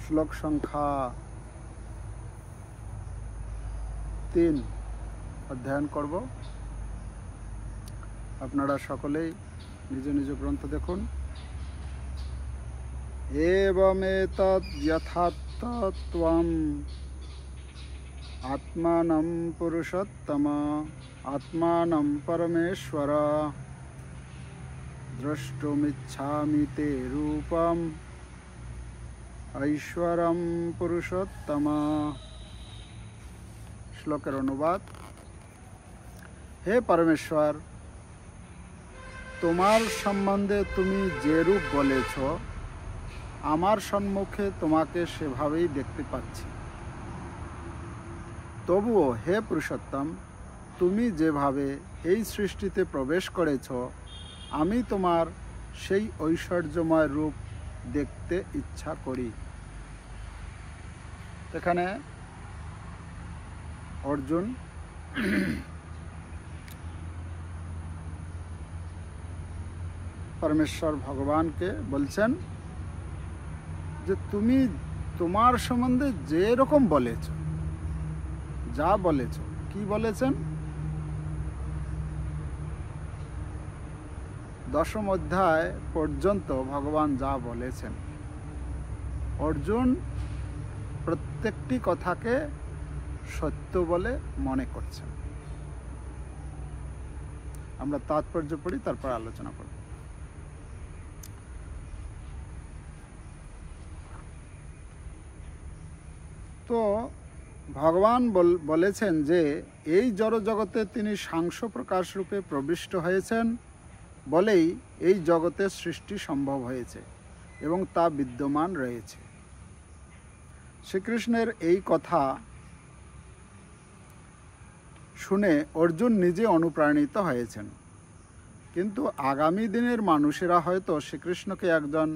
শ্লোক সংখ্যা 3 অধ্যয়ন করব। আপনারা সকলেই নিজ নিজ গ্রন্থ দেখুন। এবমেতদ যথার্থত্বম আত্মানম পুরুষোত্তম আত্মানম পরমেশ্বর দ্রষ্টুমিচ্ছামি তে রূপম ঐশ্বরম পুরুষোত্তম। শ্লোকের অনুবাদ: হে পরমেশ্বর, তোমার সম্বন্ধে তুমি যে রূপ বলেছ, আমার সম্মুখে তোমাকে সেভাবেই দেখতে পাচ্ছি। তবুও হে পুরুষোত্তম, তুমি যেভাবে এই সৃষ্টিতে প্রবেশ করেছ, আমি তোমার সেই ঐশ্বর্যময় রূপ দেখতে ইচ্ছা করি। এখানে অর্জুন পরমেশ্বর ভগবানকে বলছেন যে তুমি তোমার সম্বন্ধে যে রকম বলেছ, যা বলেছ, কি বলেছেন? 10ম অধ্যায় পর্যন্ত ভগবান যা বলেছেন, অর্জুন প্রত্যেকটি কথাকে সত্য বলে মনে করছেন। আমরা তাৎপর্য পড়ি, তারপর আলোচনা করব। তো ভগবান বলেছেন যে এই জড়জগতে তিনি সাংস প্রকাশ রূপে প্রবিষ্ট হয়েছেন বলেই এই জগতের সৃষ্টি সম্ভব হয়েছে এবং তা বিদ্যমান রয়েছে। শ্রীকৃষ্ণের এই কথা শুনে অর্জুন নিজে অনুপ্রাণিত হয়েছেন। কিন্তু আগামী দিনের মানুষেরা হয়তো শ্রীকৃষ্ণকে একজন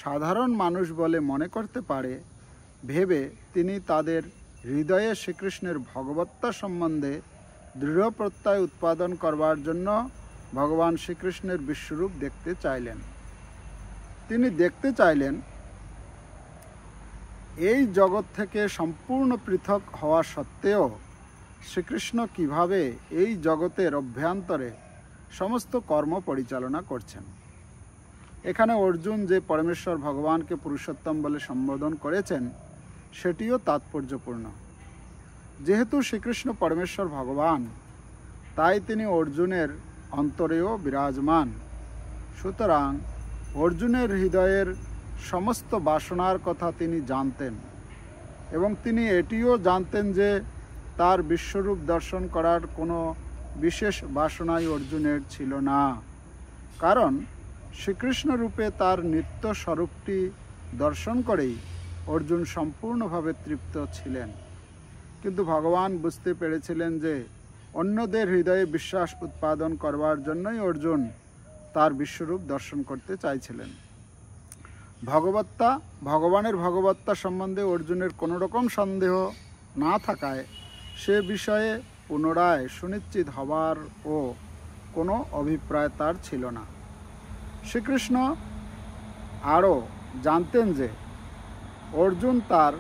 সাধারণ মানুষ বলে মনে করতে পারে ভেবে তিনি তাদের হৃদয়ে শ্রীকৃষ্ণের ভগবত্তা সম্বন্ধে দৃঢ় প্রত্যয় উৎপাদন করবার জন্য ভগবান শ্রীকৃষ্ণের বিশ্বরূপ দেখতে চাইলেন। তিনি দেখতে চাইলেন এই জগৎ থেকে সম্পূর্ণ পৃথক হওয়া সত্ত্বেও শ্রীকৃষ্ণ কিভাবে এই জগতের অভ্যন্তরে সমস্ত কর্ম পরিচালনা করছেন। এখানে অর্জুন যে পরমেশ্বর ভগবানকে পুরুষোত্তম বলে সম্বোধন করেছেন সেটিও তাৎপর্যপূর্ণ। যেহেতু শ্রীকৃষ্ণ পরমেশ্বর ভগবান, তাই তিনি অর্জুনের অন্তরেও বিরাজমান। সুতরাং অর্জুনের হৃদয়ের সমস্ত বাসনার কথা তিনি জানতেন এবং তিনি এটিও জানতেন যে তার বিশ্বরূপ দর্শন করার কোনো বিশেষ বাসনাই অর্জুনের ছিল না, কারণ শ্রীকৃষ্ণ রূপে তার নিত্য স্বরূপটি দর্শন করেই অর্জুন সম্পূর্ণভাবে তৃপ্ত ছিলেন। কিন্তু ভগবান বুঝতে পেরেছিলেন যে অন্যদের হৃদয়ে বিশ্বাস উৎপাদন করবার জন্যই অর্জুন তার বিশ্বরূপ দর্শন করতে চাইছিলেন। ভগবানের ভগবত্তা সম্বন্ধে অর্জুনের কোনো রকম সন্দেহ না থাকায় সে বিষয়ে পুনরায় সুনিশ্চিত হবার ও কোনো অভিপ্রায় তার ছিল না। শ্রীকৃষ্ণ আরও জানতেন যে অর্জুন তার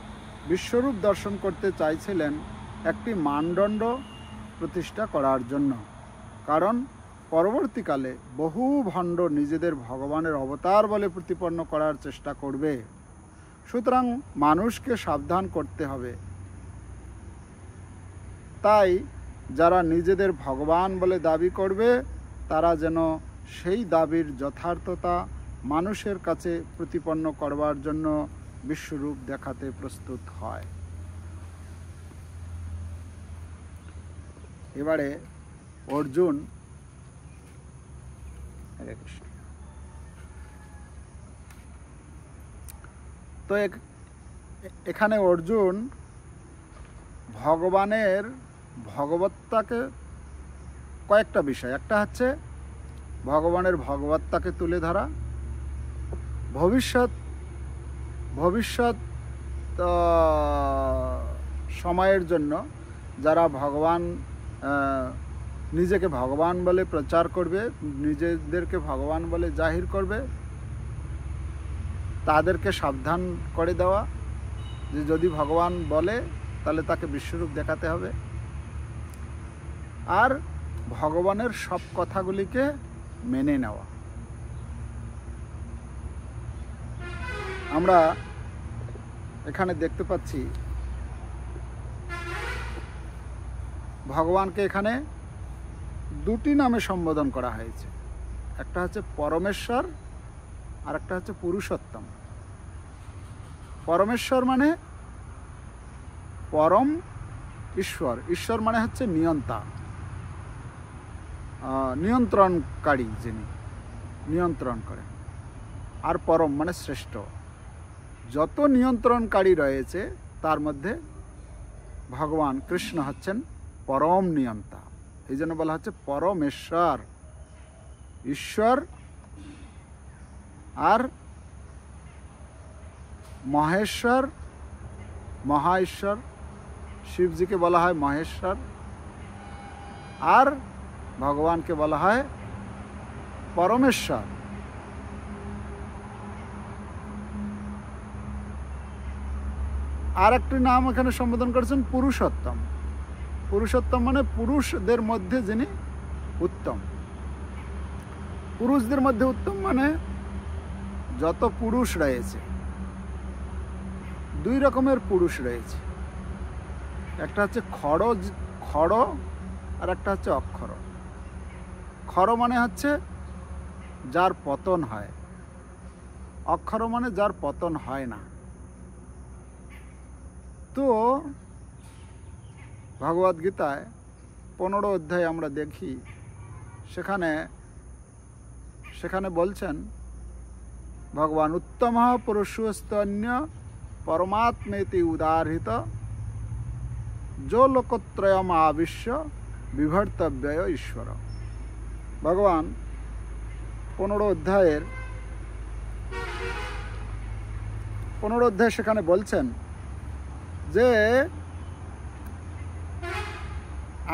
বিশ্বরূপ দর্শন করতে চাইছিলেন একটি মানদণ্ড প্রতিষ্ঠা করার জন্য, কারণ পরবর্তীকালে বহু ভণ্ড নিজেদের ভগবানের অবতার বলে প্রতিপন্ন করার চেষ্টা করবে। সুতরাং মানুষকে সাবধান করতে হবে। তাই যারা নিজেদের ভগবান বলে দাবি করবে তারা যেন সেই দাবির যথার্থতা মানুষের কাছে প্রতিপন্ন করবার জন্য বিশ্বরূপ দেখাতে প্রস্তুত হয়। এবারে অর্জুন তো এখানে অর্জুন ভগবানের ভগবত্তাকে কয়েকটা বিষয়, একটা হচ্ছে ভগবানের ভগবত্তাকে তুলে ধরা, ভবিষ্যৎ সময়ের জন্য যারা ভগবান নিজেকে ভগবান বলে প্রচার করবে, নিজেদেরকে ভগবান বলে জাহির করবে, তাদেরকে সাবধান করে দেওয়া যে যদি ভগবান বলে তাহলে তাকে বিশ্বরূপ দেখাতে হবে, আর ভগবানের সব কথাগুলিকে মেনে নেওয়া। আমরা এখানে দেখতে পাচ্ছি ভগবানকে এখানে দুটি নামে সম্বোধন করা হয়েছে, একটা হচ্ছে পরমেশ্বর আর একটা হচ্ছে পুরুষোত্তম। পরমেশ্বর মানে পরম ঈশ্বর, ঈশ্বর মানে হচ্ছে নিয়ন্তা, নিয়ন্ত্রণকারী, যিনি নিয়ন্ত্রণ করেন। আর পরম মানে শ্রেষ্ঠ। যত নিয়ন্ত্রণকারী রয়েছে তার মধ্যে ভগবান কৃষ্ণ হচ্ছেন পরম নিয়ন্তা, এই জন্য বলা হচ্ছে পরমেশ্বর, ঈশ্বর। আর মহেশ্বর, মহা ঈশ্বর, শিবজিকে বলা হয় মহেশ্বর, আর ভগবানকে বলা হয় পরমেশ্বর। আর একটি নাম এখানে সম্বোধন করেছেন পুরুষোত্তম। পুরুষোত্তম মানে পুরুষদের মধ্যে যিনি উত্তম। পুরুষদের মধ্যে উত্তম মানে যত পুরুষ রয়েছে, দুই রকমের পুরুষ রয়েছে, একটা হচ্ছে খড় আর একটা হচ্ছে অক্ষর। খড় মানে হচ্ছে যার পতন হয়, অক্ষর মানে যার পতন হয় না। তো ভগবদ্গীতায় 15 অধ্যায় আমরা দেখি, সেখানে বলছেন ভগবান উত্তম পুরুষস্তন্য পরমাত্মেতি উদাহৃত যো লোকত্রয়ম আবিশ্য বিভর্তব্যয় ঈশ্বর। ভগবান 15 অধ্যায় সেখানে বলছেন যে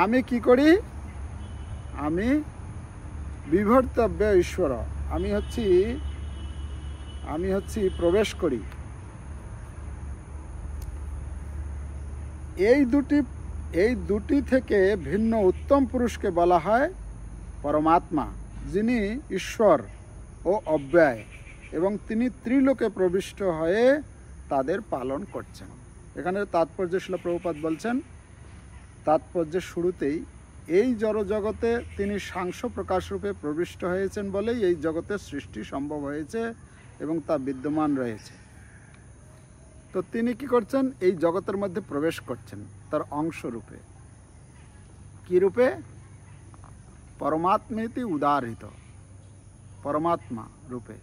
আমি কি করি, আমি বিভর্তব্য ঈশ্বর, আমি হচ্ছি প্রবেশ করি। এই দুটি থেকে ভিন্ন উত্তম পুরুষকে বলা হয় পরমাত্মা, যিনি ঈশ্বর ও অব্যয়, এবং তিনি ত্রিলোকে প্রবিষ্ট হয়ে তাদের পালন করছেন। এখানে তাৎপর্য শিল প্রভুপাদ বলছেন, তাৎপর্যের শুরুতেই এই জড়জগতে তিনি সাংস প্রকাশ রূপে প্রবিষ্ট হয়েছেন বলেই এই জগতের সৃষ্টি সম্ভব হয়েছে এবং তা বিদ্যমান রয়েছে। তো তিনি কি করছেন, এই জগতের মধ্যে প্রবেশ করছেন তার অংশ রূপে। কি রূপে? পরমাত্মেতি উদাহৃত, পরমাত্মা রূপে।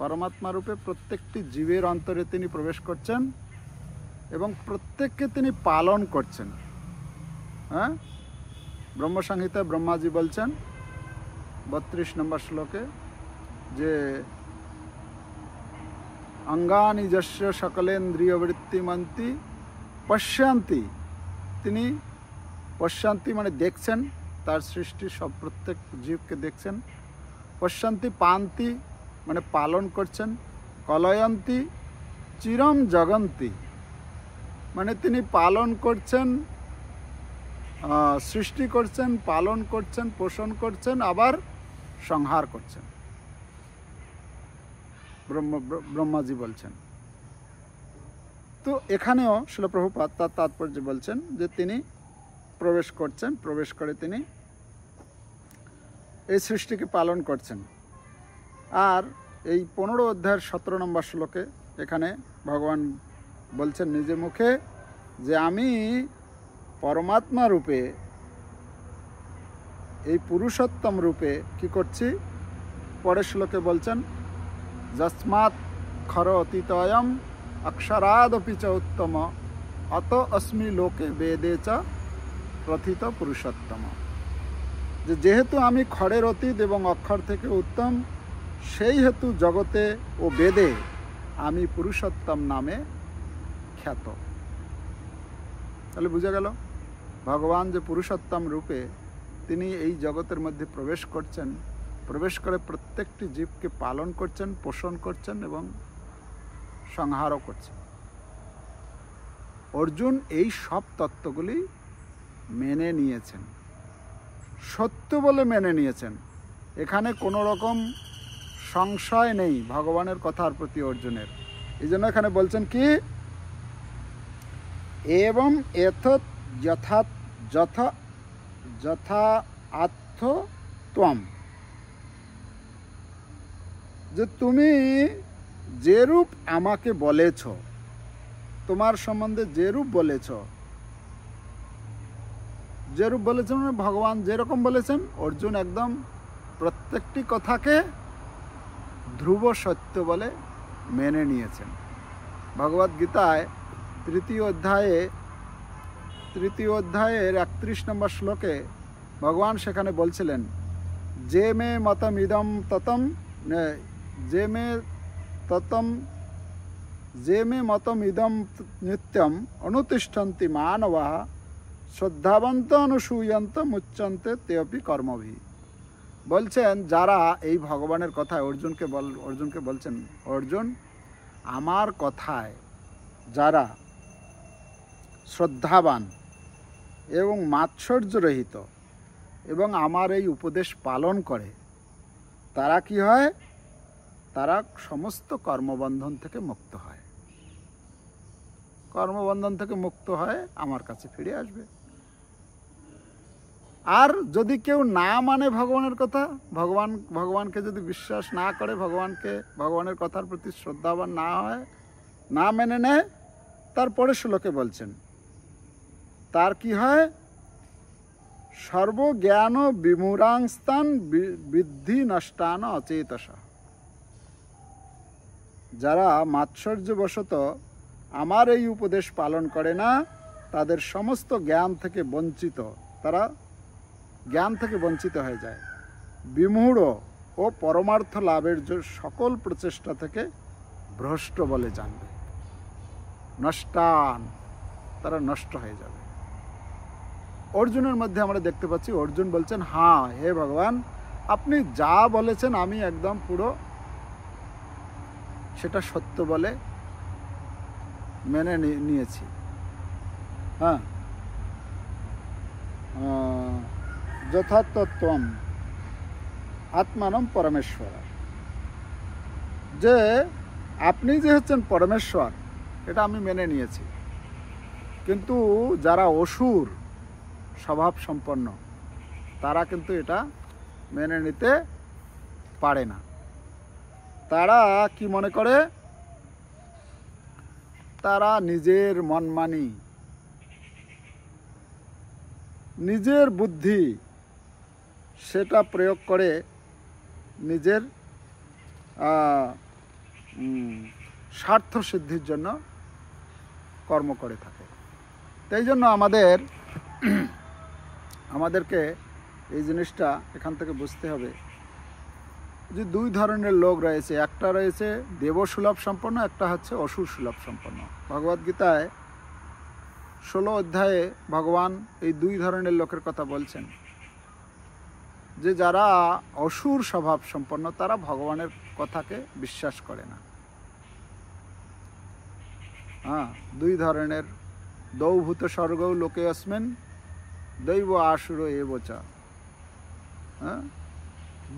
পরমাত্মা রূপে প্রত্যেকটি জীবের অন্তরে তিনি প্রবেশ করছেন এবং প্রত্যেককে তিনি পালন করছেন। হ্যাঁ, ব্রহ্মসংহিতায় ব্রহ্মাজি বলছেন 32 নম্বর শ্লোকে যে অঙ্গানি যস্য সকলেন্দ্রিয় বৃত্তিমন্তি পশ্যন্তি, তিনি পশ্যন্তি মানে দেখছেন, তার সৃষ্টি সব প্রত্যেক জীবকে দেখছেন। পশ্যন্তি পান্তি মানে পালন করছেন। কলয়ন্তি চিরম জগন্তি মানে তিনি পালন করছেন, সৃষ্টি করছেন, পালন করছেন, পোষণ করছেন, আবার সংহার করছেন। ব্রহ্মাজি বলছেন। তো এখানেও শিল প্রভুপাদ তার তাৎপর্য বলছেন যে তিনি প্রবেশ করছেন, প্রবেশ করে তিনি এই সৃষ্টিকে পালন করছেন। আর এই 15 অধ্যায়ের 17 নম্বর শ্লোকে এখানে ভগবান বলছেন নিজে মুখে যে আমি পরমাত্মা রূপে, এই পুরুষোত্তম রূপে কি করছি। পরের শ্লোকে বলছেন যস্মাৎ খর অতীতয়ম অক্ষরাদপি চ উত্তম অত অস্মি লোকে বেদে চ প্রথিত পুরুষোত্তম। যেহেতু আমি খড়ের অতীত এবং অক্ষর থেকে উত্তম, সেই হেতু জগতে ও বেদে আমি পুরুষোত্তম নামে খ্যাত। তাহলে বুঝা গেল ভগবান যে পুরুষোত্তম রূপে তিনি এই জগতের মধ্যে প্রবেশ করছেন, প্রবেশ করে প্রত্যেকটি জীবকে পালন করছেন, পোষণ করছেন এবং সংহারও করছেন। অর্জুন এই সব তত্ত্বগুলি মেনে নিয়েছেন, সত্য বলে মেনে নিয়েছেন। এখানে কোনো রকম সংশয় নেই ভগবানের কথার প্রতি অর্জুনের। এই জন্য এখানে বলছেন কি, এবং এতৎ যথা যথা যথার্থ ত্বম, যে তুমি যেরূপ আমাকে বলেছ, তোমার সম্বন্ধে যেরূপ বলেছ, যেরূপ বলেছেন মানে ভগবান যেরকম বলেছেন, অর্জুন একদম প্রত্যেকটি কথাকে ধ্রুব সত্য বলে মেনে নিয়েছেন। ভগবদ্গীতায় তৃতীয় অধ্যায়ের 31 নম্বর শ্লোকে ভগবান সেখানে বলছিলেন, যে মে মতমিদম ততম যে মে মতমিদম নিত্যম অনুতিষ্ঠন্তি মানবাঃ শ্রদ্ধাবন্ত অনুসূয়ন্ত মুচ্যন্তে তেপি কর্মভি। বলছেন যারা এই ভগবানের কথায় অর্জুনকে বলছেন, অর্জুন আমার কথায় যারা শ্রদ্ধাবান এবং মাৎসর্যরহিত এবং আমার এই উপদেশ পালন করে, তারা কি হয়, তারা সমস্ত কর্মবন্ধন থেকে মুক্ত হয়। কর্মবন্ধন থেকে মুক্ত হয়ে আমার কাছে ফিরে আসবে। আর যদি কেউ না মানে ভগবানের কথা, ভগবানকে যদি বিশ্বাস না করে, ভগবানের কথার প্রতি শ্রদ্ধাবান না হয়, না মেনে নেয়, তারপরে শ্লোকে বলছেন তার কি হয়, সর্বজ্ঞান বিমূঢ়াংস্তান বিদ্ধি নষ্টান অচেতস। যারা মাৎসর্যবশত আমার এই উপদেশ পালন করে না, তাদের সমস্ত জ্ঞান থেকে বঞ্চিত, তারা জ্ঞান থেকে বঞ্চিত হয়ে যায়। বিমূঢ় ও পরমার্থ লাভের সকল প্রচেষ্টা থেকে ভ্রষ্ট বলে জানবে। নষ্টান, তারা নষ্ট হয়ে যাবে। অর্জুনের মধ্যে আমরা দেখতে পাচ্ছি, অর্জুন বলছেন, হ্যাঁ হে ভগবান, আপনি যা বলেছেন আমি একদম পুরো সেটা সত্য বলে মেনে নিয়েছি। হ্যাঁ, যথার্থত্বম আত্মানম পরমেশ্বর, যে আপনি যে হচ্ছেন পরমেশ্বর এটা আমি মেনে নিয়েছি। কিন্তু যারা অসুর স্বভাব সম্পন্ন তারা কিন্তু এটা মেনে নিতে পারে না। তারা কি মনে করে, তারা নিজের মনমানি, নিজের বুদ্ধি সেটা প্রয়োগ করে নিজের স্বার্থ সিদ্ধির জন্য কর্ম করে থাকে। তাই জন্য আমাদেরকে এই জিনিসটা এখান থেকে বুঝতে হবে যে দুই ধরনের লোক রয়েছে, একটা রয়েছে দেবসুলভ সম্পন্ন, একটা হচ্ছে অসুর সুলভ সম্পন্ন। ভগবদ্গীতায় 16 অধ্যায়ে ভগবান এই দুই ধরনের লোকের কথা বলছেন, যে যারা অসুর স্বভাব সম্পন্ন তারা ভগবানের কথাকে বিশ্বাস করে না। হ্যাঁ, দুই ধরনের, দৌভূত স্বর্গৌ লোকে অস্মিন দৈব আসুর এবচ। হ্যাঁ,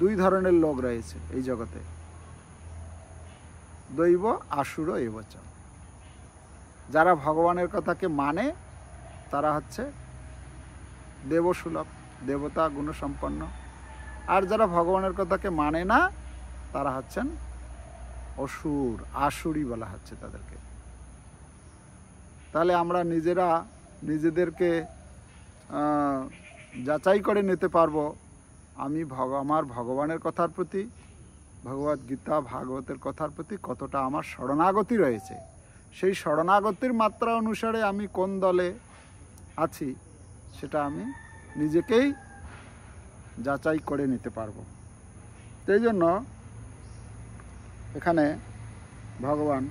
দুই ধরনের লোক রয়েছে এই জগতে, দৈব আসুর এবচ। যারা ভগবানের কথাকে মানে তারা হচ্ছে দেবসুলভ, দেবতা গুণসম্পন্ন। আর যারা ভগবানের কথাকে মানে না তারা হচ্ছেন অসুর, আসুরি বলা হচ্ছে তাদেরকে। তাহলে আমরা নিজেদেরকে যাচাই করে নিতে পারবো আমি আমার ভগবানের কথার প্রতি, ভগবদ্গীতা ভাগবতের কথার প্রতি কতটা আমার শরণাগতি রয়েছে। সেই শরণাগতির মাত্রা অনুসারে আমি কোন দলে আছি সেটা আমি নিজেকেই যাচাই করে নিতে পারবো। সেই জন্য এখানে ভগবান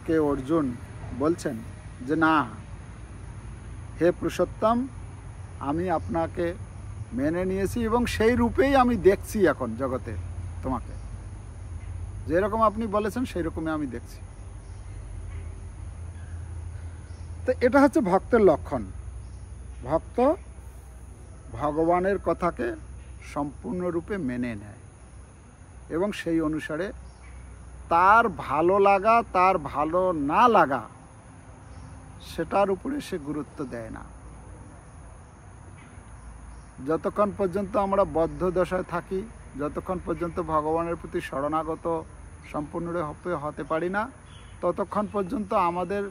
কে অর্জুন বলছেন যে না হে পুরুষোত্তম, আমি আপনাকে মেনে নিয়েছি এবং সেই রূপেই আমি দেখছি এখন জগতে তোমাকে, যেরকম আপনি বলেছেন সেই রকমই আমি দেখছি। তো এটা হচ্ছে ভক্তের লক্ষণ। ভক্ত ভগবানের কথাকে সম্পূর্ণরূপে মেনে নেয় এবং সেই অনুসারে তার ভালো লাগা তার ভালো না লাগা সেটার উপরে সে গুরুত্ব দেয় না। যতক্ষণ পর্যন্ত আমরা বদ্ধ দশায় থাকি, যতক্ষণ পর্যন্ত ভগবানের প্রতি শরণাগত সম্পূর্ণরূপে হতে পারি না, ততক্ষণ পর্যন্ত আমাদের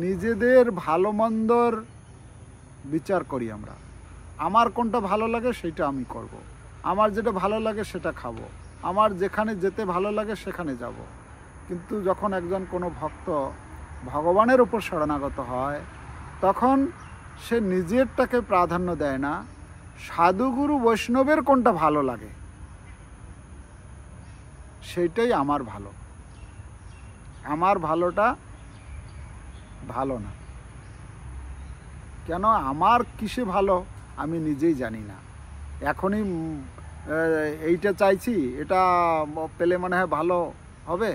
নিজেদের ভালো মন্দর বিচার করি আমরা। আমার কোনটা ভালো লাগে সেইটা আমি করব, আমার যেটা ভালো লাগে সেটা খাবো, আমার যেখানে যেতে ভালো লাগে সেখানে যাব। কিন্তু যখন একজন কোনো ভক্ত ভগবানের উপর শরণাগত হয়, তখন সে নিজেরটাকে প্রাধান্য দেয় না, সাধুগুরু বৈষ্ণবের কোনটা ভালো লাগে সেইটাই আমার ভালো, আমার ভালোটা ভালো না। কেন আমার কিসে ভালো আমি নিজেই জানি না। এখনই এইটা চাইছি, এটা পেলে মনে হয় ভালো হবে,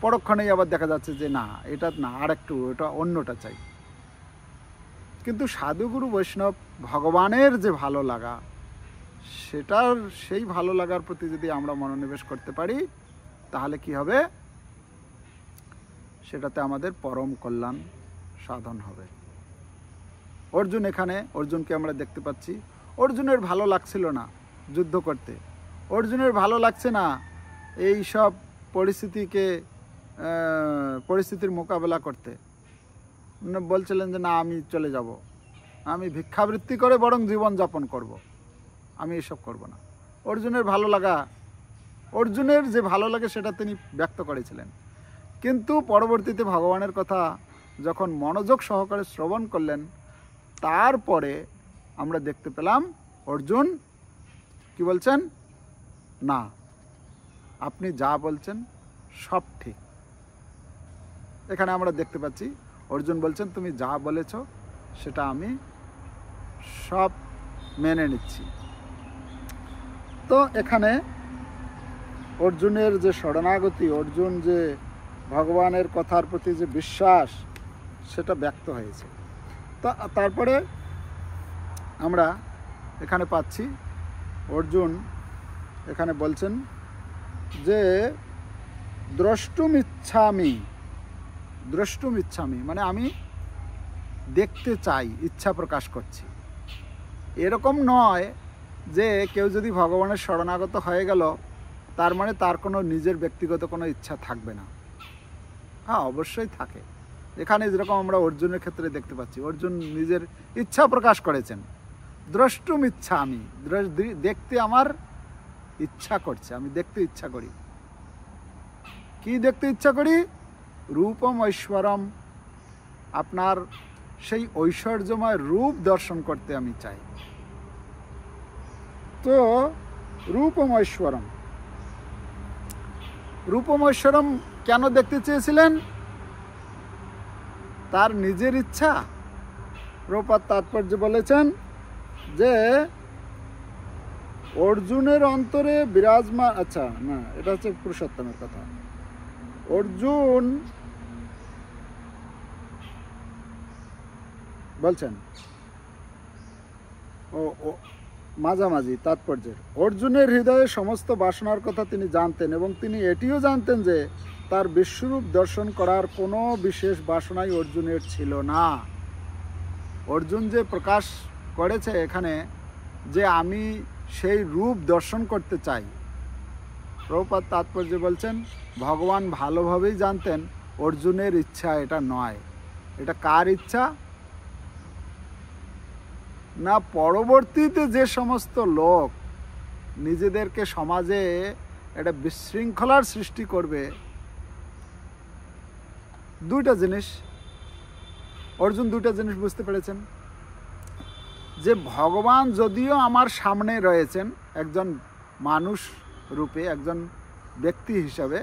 পরক্ষণেই আবার দেখা যাচ্ছে যে না, এটা না, আর একটু এটা অন্যটা চাই। কিন্তু সাধুগুরু বৈষ্ণব ভগবানের যে ভালো লাগা, সেটার সেই ভালো লাগার প্রতি যদি আমরা মনোনিবেশ করতে পারি, তাহলে কি হবে, সেটাতে আমাদের পরম কল্যাণ সাধন হবে। অর্জুন, এখানে অর্জুনকে আমরা দেখতে পাচ্ছি, অর্জুনের ভালো লাগছিল না যুদ্ধ করতে, অর্জুনের ভালো লাগছে না এই সব পরিস্থিতির মোকাবেলা করতে। বলছিলেন যে না, আমি চলে যাব, আমি ভিক্ষাবৃত্তি করে বরং জীবন যাপন করব, আমি এসব করব না। অর্জুনের ভালো লাগা, অর্জুনের যে ভালো লাগে সেটা তিনি ব্যক্ত করেছিলেন। কিন্তু পরবর্তীতে ভগবানের কথা যখন মনোযোগ সহকারে শ্রবণ করলেন, তারপরে আমরা দেখতে পেলাম অর্জুন কি বলছেন, না, আপনি যা বলছেন সব ঠিক। এখানে আমরা দেখতে পাচ্ছি অর্জুন বলছেন, তুমি যা বলেছ সেটা আমি সব মেনে নিচ্ছি। তো এখানে অর্জুনের যে শরণাগতি, অর্জুন যে ভগবানের কথার প্রতি যে বিশ্বাস, সেটা ব্যক্ত হয়েছে। তারপরে আমরা এখানে পাচ্ছি অর্জুন এখানে বলছেন যে দ্রষ্টুমিচ্ছামি, মানে আমি দেখতে চাই, ইচ্ছা প্রকাশ করছি। এরকম নয় যে কেউ যদি ভগবানের শরণাগত হয়ে গেল তার মানে তার কোনো নিজের ব্যক্তিগত কোনো ইচ্ছা থাকবে না। হ্যাঁ, অবশ্যই থাকে। এখানে যেরকম আমরা অর্জুনের ক্ষেত্রে দেখতে পাচ্ছি, অর্জুন নিজের ইচ্ছা প্রকাশ করেছেন, দ্রষ্টুমিচ্ছামি, দেখতে আমার ইচ্ছা করছে, আমি দেখতে ইচ্ছা করি। কি দেখতে ইচ্ছা করি? রূপম ঐশ্বরম, আপনার সেই ঐশ্বর্যময় রূপ দর্শন করতে আমি চাই। তো রূপম ঐশ্বরম কেন দেখতে চেয়েছিলেন? তার নিজের ইচ্ছা? প্রপাত তাৎপর্য বলেছেন যে অর্জুনের অন্তরে বিরাজমান, আচ্ছা না, এটা হচ্ছে পুরুষোত্তমের কথা। অর্জুন বলছেন মাঝামাঝি তাৎপর্যের, অর্জুনের হৃদয়ে সমস্ত বাসনার কথা তিনি জানতেন এবং তিনি এটিও জানতেন যে তার বিশ্বরূপ দর্শন করার কোনো বিশেষ বাসনাই অর্জুনের ছিল না। অর্জুন যে প্রকাশ করেছে এখানে যে আমি সেই রূপ দর্শন করতে চাই, প্রভুপাদ তাৎপর্য বলছেন ভগবান ভালোভাবেই জানতেন অর্জুনের ইচ্ছা এটা নয়। এটা কার ইচ্ছা? না, পরবর্তীতে যে সমস্ত লোক নিজেদেরকে সমাজে একটা বিশৃঙ্খলার সৃষ্টি করবে, অর্জুন দুইটা জিনিস বুঝতে পেরেছেন, যে ভগবান যদিও আমার সামনে রয়েছেন একজন মানুষ রূপে, একজন ব্যক্তি হিসাবে,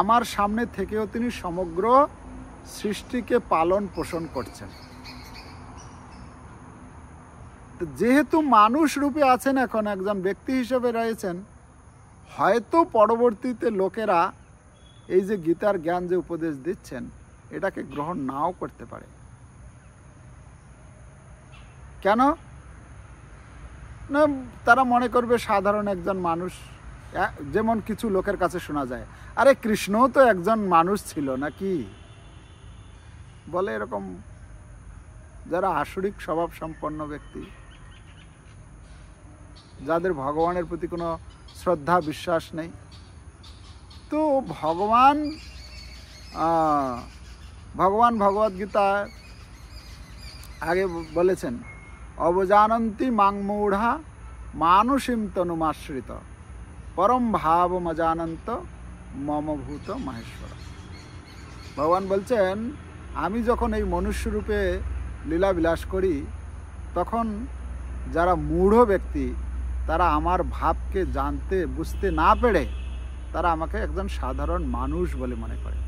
আমার সামনে থেকেও তিনি সমগ্র সৃষ্টিকে পালন পোষণ করছেন। যেহেতু মানুষ রূপে আছেন, এখন একজন ব্যক্তি হিসেবে রয়েছেন, হয়তো পরবর্তীতে লোকেরা এই যে গীতার জ্ঞান যে উপদেশ দিচ্ছেন, এটাকে গ্রহণ নাও করতে পারে। কেন না, তারা মনে করবে সাধারণ একজন মানুষ। যেমন কিছু লোকের কাছে শোনা যায়, আরে কৃষ্ণও তো একজন মানুষ ছিল নাকি, বলে এরকম যারা আসরিক স্বভাব সম্পন্ন ব্যক্তি, যাদের ভগবানের প্রতি কোনো শ্রদ্ধা বিশ্বাস নেই। তো ভগবান ভগবদ গীতা আগে বলেছেন, অবজানন্তি মাং মূঢ়া মানুষিম তনুমাশ্রিত পরম ভাবমজানন্ত মম ভূত মহেশ্বর। ভগবান বলছেন, আমি যখন এই মনুষ্য রূপে লীলাবিলাস করি, তখন যারা মূঢ় ব্যক্তি, তারা আমার ভাবকে জানতে বুঝতে না পেরে তারা আমাকে একজন সাধারণ মানুষ বলে মনে করে।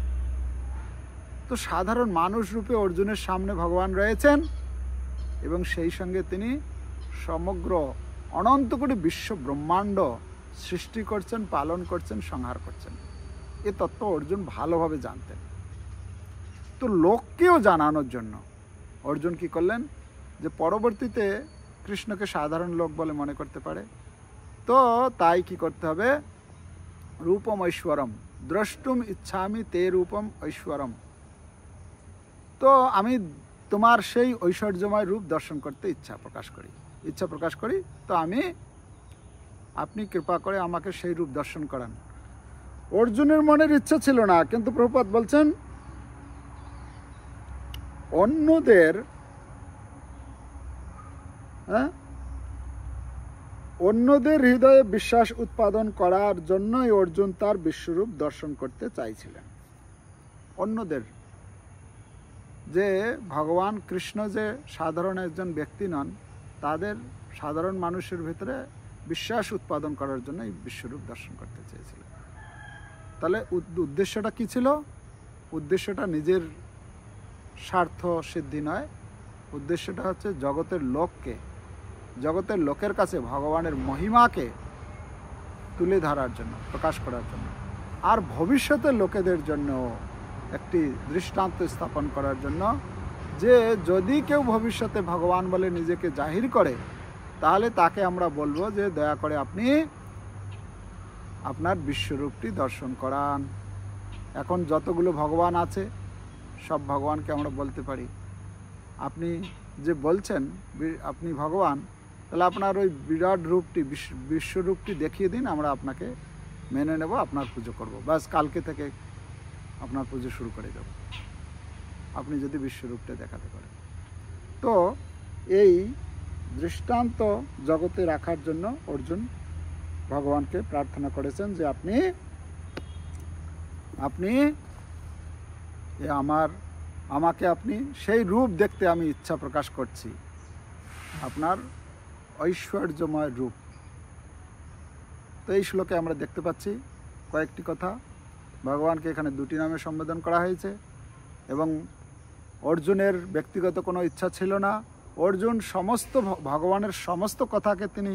তো সাধারণ মানুষ রূপে অর্জুনের সামনে ভগবান রয়েছেন এবং সেই সঙ্গে তিনি সমগ্র অনন্ত কোটি বিশ্ব ব্রহ্মাণ্ড সৃষ্টি করছেন, পালন করছেন, সংহার করছেন। এ তত্ত্ব অর্জুন ভালোভাবে জানতেন। তো লোককেও জানানোর জন্য অর্জুন কি করলেন, যে পরবর্তীতে কৃষ্ণকে সাধারণ লোক বলে মনে করতে পারে, তো তাই কি করতে হবে, রূপম ঐশ্বরম দ্রষ্টুম ইচ্ছামি তে রূপম ঐশ্বরম। তো আমি তোমার সেই ঐশ্বর্যময় রূপ দর্শন করতে ইচ্ছা প্রকাশ করি। তো আপনি কৃপা করে আমাকে সেই রূপ দর্শন করান। অর্জুনের মনের ইচ্ছা ছিল না, কিন্তু প্রভুপাদ বলছেন, অন্যদের হৃদয়ে বিশ্বাস উৎপাদন করার জন্যই অর্জুন তার বিশ্বরূপ দর্শন করতে চাইছিলেন। অন্যদের, যে ভগবান কৃষ্ণ যে সাধারণ একজন ব্যক্তি নন, তাদের সাধারণ মানুষের ভিতরে বিশ্বাস উৎপাদন করার জন্য এই বিশ্বরূপ দর্শন করতে চেয়েছিলেন। তাহলে উদ্দেশ্যটা কি ছিল? উদ্দেশ্যটা নিজের স্বার্থ সিদ্ধি নয়, উদ্দেশ্যটা হচ্ছে জগতের লোকের কাছে ভগবানের মহিমাকে তুলে ধরার জন্য, প্রকাশ করার জন্য, আর ভবিষ্যতের লোকেদের জন্য একটি দৃষ্টান্ত স্থাপন করার জন্য, যে যদি কেউ ভবিষ্যতে ভগবান বলে নিজেকে জাহির করে, তাহলে তাকে আমরা বলবো যে দয়া করে আপনি আপনার বিশ্বরূপটি দর্শন করান। এখন যতগুলো ভগবান আছে, সব ভগবানকে আমরা বলতে পারি, আপনি যে বলছেন আপনি ভগবান, তাহলে আপনার ওই বিরাট রূপটি, বিশ্বরূপটি দেখিয়ে দিন, আমরা আপনাকে মেনে নেব, আপনার পুজো করব, ব্যাস কালকে থেকে আপনার পুজো শুরু করে দেব, আপনি যদি বিশ্বরূপটা দেখাতে পারেন। তো এই দৃষ্টান্ত জগতে রাখার জন্য অর্জুন ভগবানকে প্রার্থনা করেছেন যে আপনি আমাকে আপনি সেই রূপ দেখতে আমি ইচ্ছা প্রকাশ করছি, আপনার ঐশ্বর্যময় রূপ। তো এই শ্লোকে আমরা দেখতে পাচ্ছি কয়েকটি কথা। ভগবানকে এখানে দুটি নামে সম্বোধন করা হয়েছে এবং অর্জুনের ব্যক্তিগত কোনো ইচ্ছা ছিল না। অর্জুন ভগবানের সমস্ত কথাকে তিনি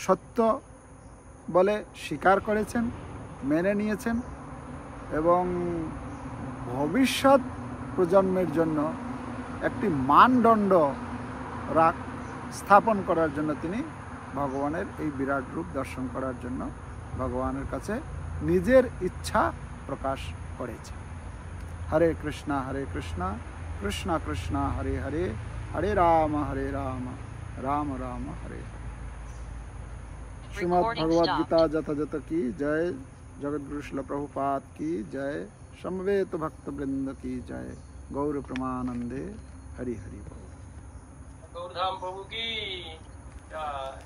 সত্য বলে স্বীকার করেছেন, মেনে নিয়েছেন এবং ভবিষ্যৎ প্রজন্মের জন্য একটি মানদণ্ড স্থাপন করার জন্য তিনি ভগবানের এই বিরাট রূপ দর্শন করার জন্য ভগবানের কাছে নিজের ইচ্ছা প্রকাশ করেছে। হরে কৃষ্ণ কৃষ্ণ কৃষ্ণ হরে হরে, হরে রাম রাম রাম হরে হরে। श्रीमद् भगवद गीता যথাযথ की जय, जगद्गुरु श्रील प्रभुपाद की जय, समवेत भक्त वृंद की जय, गौर प्रमानंदे हरि हरि बोल। गौरधाम प्रभु की जय।